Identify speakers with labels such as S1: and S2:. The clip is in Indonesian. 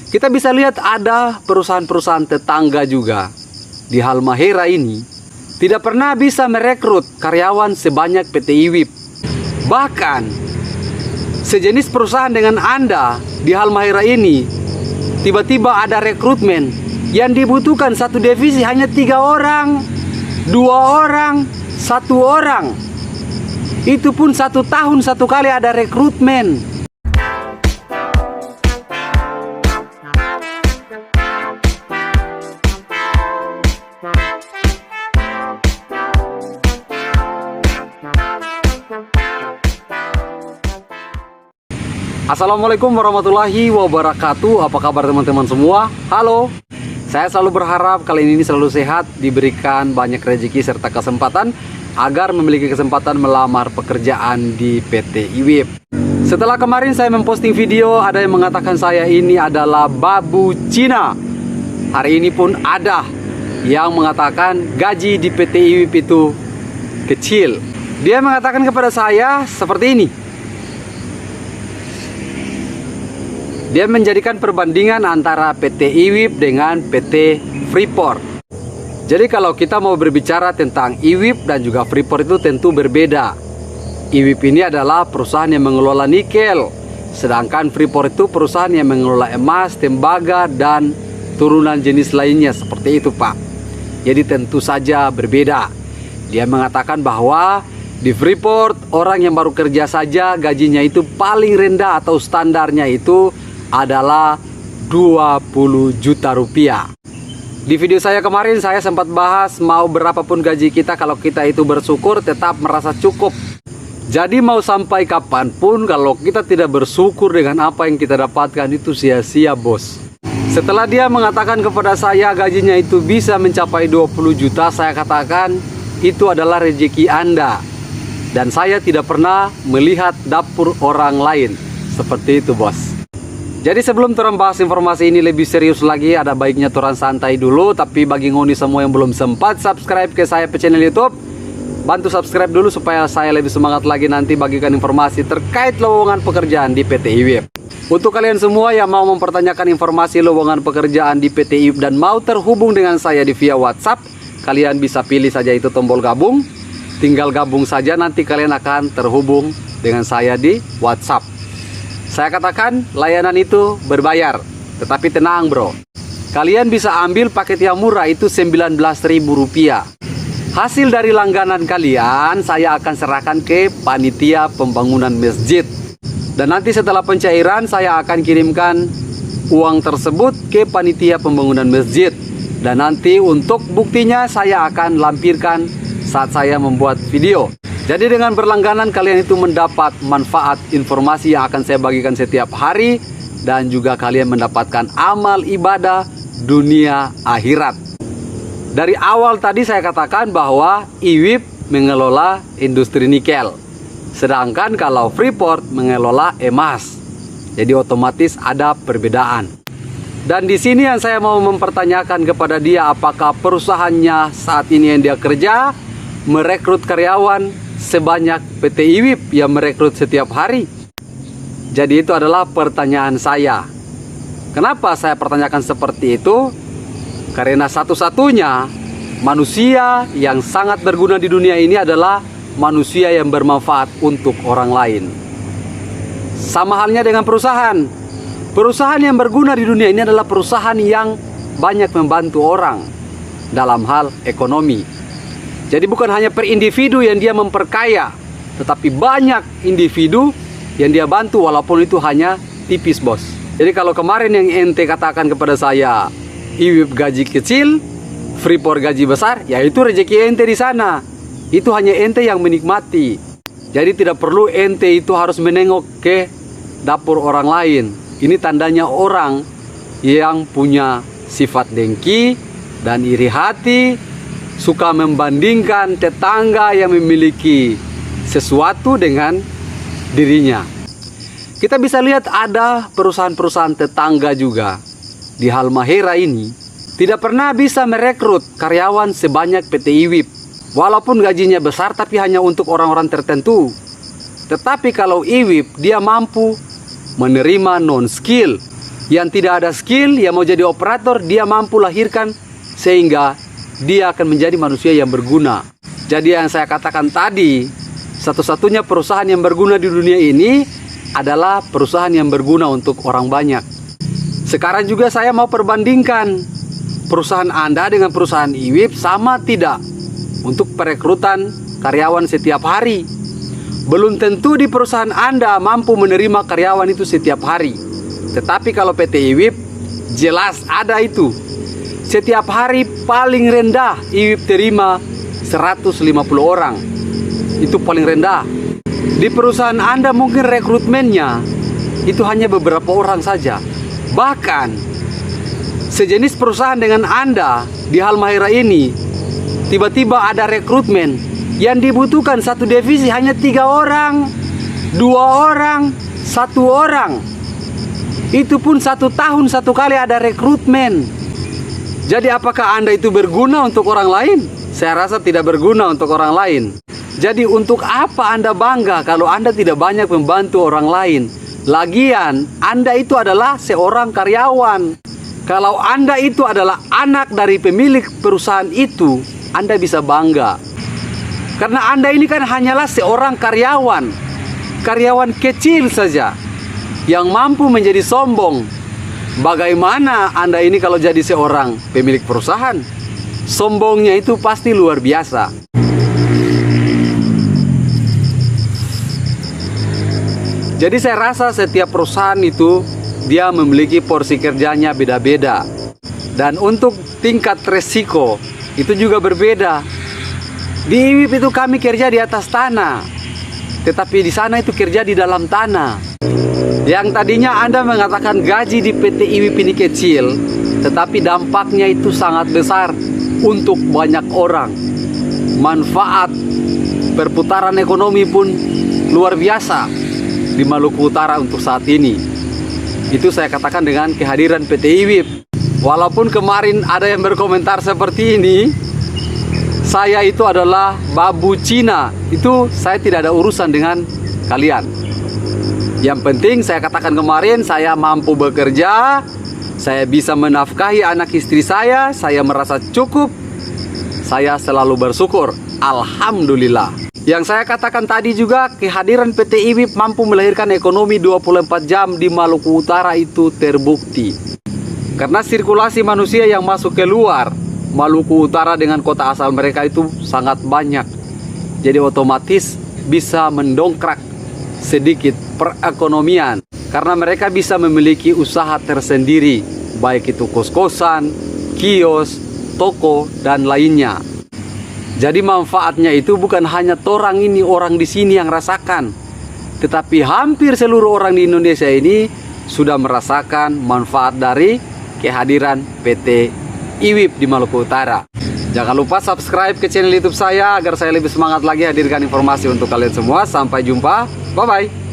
S1: Kita bisa lihat ada perusahaan-perusahaan tetangga juga di Halmahera ini tidak pernah bisa merekrut karyawan sebanyak PT IWIP. Bahkan sejenis perusahaan dengan Anda di Halmahera ini tiba-tiba ada rekrutmen yang dibutuhkan satu divisi hanya 3 orang, 2 orang, 1 orang. Itu pun 1 tahun 1 kali ada rekrutmen. Assalamualaikum warahmatullahi wabarakatuh. Apa kabar teman-teman semua? Halo. Saya selalu berharap kalian ini selalu sehat, diberikan banyak rezeki serta kesempatan agar memiliki kesempatan melamar pekerjaan di PT IWIP. Setelah kemarin saya memposting video, ada yang mengatakan saya ini adalah babu Cina. Hari ini pun ada yang mengatakan gaji di PT IWIP itu kecil. Dia mengatakan kepada saya seperti ini. Dia menjadikan perbandingan antara PT IWIP dengan PT Freeport. Jadi kalau kita mau berbicara tentang IWIP dan juga Freeport itu tentu berbeda. IWIP ini adalah perusahaan yang mengelola nikel, sedangkan Freeport itu perusahaan yang mengelola emas, tembaga, dan turunan jenis lainnya seperti itu, Pak. Jadi tentu saja berbeda. Dia mengatakan bahwa di Freeport orang yang baru kerja saja gajinya itu paling rendah atau standarnya itu adalah 20 juta rupiah. Di video saya kemarin saya sempat bahas mau berapapun gaji kita, kalau kita itu bersyukur tetap merasa cukup. Jadi mau sampai kapanpun kalau kita tidak bersyukur dengan apa yang kita dapatkan itu sia-sia, bos. Setelah dia mengatakan kepada saya gajinya itu bisa mencapai 20 juta, saya katakan itu adalah rezeki Anda. Dan saya tidak pernah melihat dapur orang lain. Seperti itu, bos. Jadi sebelum turun bahas informasi ini lebih serius lagi, ada baiknya turun santai dulu. Tapi bagi ngoni semua yang belum sempat subscribe ke saya ke channel YouTube, bantu subscribe dulu supaya saya lebih semangat lagi nanti bagikan informasi terkait lowongan pekerjaan di PT IWIP. Untuk kalian semua yang mau mempertanyakan informasi lowongan pekerjaan di PT IWIP dan mau terhubung dengan saya di via WhatsApp, kalian bisa pilih saja itu tombol gabung. Tinggal gabung saja, nanti kalian akan terhubung dengan saya di WhatsApp. Saya katakan layanan itu berbayar, tetapi tenang bro, kalian bisa ambil paket yang murah itu Rp19.000. Hasil dari langganan kalian saya akan serahkan ke panitia pembangunan masjid. Dan nanti setelah pencairan saya akan kirimkan uang tersebut ke panitia pembangunan masjid. Dan nanti untuk buktinya saya akan lampirkan saat saya membuat video. Jadi dengan berlangganan kalian itu mendapat manfaat informasi yang akan saya bagikan setiap hari. Dan juga kalian mendapatkan amal ibadah dunia akhirat. Dari awal tadi saya katakan bahwa IWIP mengelola industri nikel. Sedangkan kalau Freeport mengelola emas. Jadi otomatis ada perbedaan. Dan di sini yang saya mau mempertanyakan kepada dia, apakah perusahaannya saat ini yang dia kerja merekrut karyawan sebanyak PT IWIP yang merekrut setiap hari? Jadi itu adalah pertanyaan saya. Kenapa saya pertanyakan seperti itu? Karena satu-satunya manusia yang sangat berguna di dunia ini adalah manusia yang bermanfaat untuk orang lain. Sama halnya dengan perusahaan. Perusahaan yang berguna di dunia ini adalah perusahaan yang banyak membantu orang dalam hal ekonomi. Jadi bukan hanya per individu yang dia memperkaya, tetapi banyak individu yang dia bantu walaupun itu hanya tipis, bos. Jadi kalau kemarin yang ente katakan kepada saya, IWIP gaji kecil, Freeport gaji besar, ya itu rezeki ente di sana. Itu hanya ente yang menikmati. Jadi tidak perlu ente itu harus menengok ke dapur orang lain. Ini tandanya orang yang punya sifat dengki dan iri hati, suka membandingkan tetangga yang memiliki sesuatu dengan dirinya. Kita bisa lihat ada perusahaan-perusahaan tetangga juga di Halmahera ini tidak pernah bisa merekrut karyawan sebanyak PT IWIP. Walaupun gajinya besar tapi hanya untuk orang-orang tertentu. Tetapi kalau IWIP dia mampu menerima non-skill, Yang tidak ada skill, yang mau jadi operator, dia mampu lahirkan sehingga dia akan menjadi manusia yang berguna. Jadi yang saya katakan tadi, satu-satunya perusahaan yang berguna di dunia ini adalah perusahaan yang berguna untuk orang banyak. Sekarang juga saya mau perbandingkan perusahaan Anda dengan perusahaan IWIP sama tidak untuk perekrutan karyawan setiap hari. Belum tentu di perusahaan Anda mampu menerima karyawan itu setiap hari. Tetapi kalau PT IWIP jelas ada itu. Setiap hari paling rendah IWIP terima 150 orang. Itu paling rendah. Di perusahaan Anda mungkin rekrutmennya itu hanya beberapa orang saja. Bahkan sejenis perusahaan dengan Anda di Halmahera ini, tiba-tiba ada rekrutmen yang dibutuhkan satu divisi hanya 3 orang, 2 orang, 1 orang. Itu pun 1 tahun 1 kali ada rekrutmen. Jadi apakah Anda itu berguna untuk orang lain? Saya rasa tidak berguna untuk orang lain. Jadi untuk apa Anda bangga kalau Anda tidak banyak membantu orang lain? Lagian Anda itu adalah seorang karyawan. Kalau Anda itu adalah anak dari pemilik perusahaan itu, Anda bisa bangga. Karena Anda ini kan hanyalah seorang karyawan. Karyawan kecil saja yang mampu menjadi sombong. Bagaimana Anda ini kalau jadi seorang pemilik perusahaan? Sombongnya itu pasti luar biasa. Jadi saya rasa setiap perusahaan itu dia memiliki porsi kerjanya beda-beda. Dan untuk tingkat resiko itu juga berbeda. Di IWIP itu kami kerja di atas tanah. Tetapi di sana itu kerja di dalam tanah. Yang tadinya Anda mengatakan gaji di PT IWIP ini kecil, tetapi dampaknya itu sangat besar untuk banyak orang. Manfaat perputaran ekonomi pun luar biasa di Maluku Utara untuk saat ini. Itu saya katakan dengan kehadiran PT IWIP. Walaupun kemarin ada yang berkomentar seperti ini, saya itu adalah babu Cina. Itu saya tidak ada urusan dengan kalian. Yang penting saya katakan kemarin, saya mampu bekerja, saya bisa menafkahi anak istri saya merasa cukup, saya selalu bersyukur. Alhamdulillah. Yang saya katakan tadi juga, kehadiran PT IWIP mampu melahirkan ekonomi 24 jam di Maluku Utara itu terbukti. Karena sirkulasi manusia yang masuk keluar Maluku Utara dengan kota asal mereka itu sangat banyak. Jadi otomatis bisa mendongkrak sedikit perekonomian. Karena mereka bisa memiliki usaha tersendiri, baik itu kos-kosan, kios, toko, dan lainnya. Jadi manfaatnya itu bukan hanya orang di sini yang rasakan, tetapi hampir seluruh orang di Indonesia ini sudah merasakan manfaat dari kehadiran PT IWIP di Maluku Utara. Jangan lupa subscribe ke channel YouTube saya agar saya lebih semangat lagi hadirkan informasi untuk kalian semua. Sampai jumpa, bye-bye.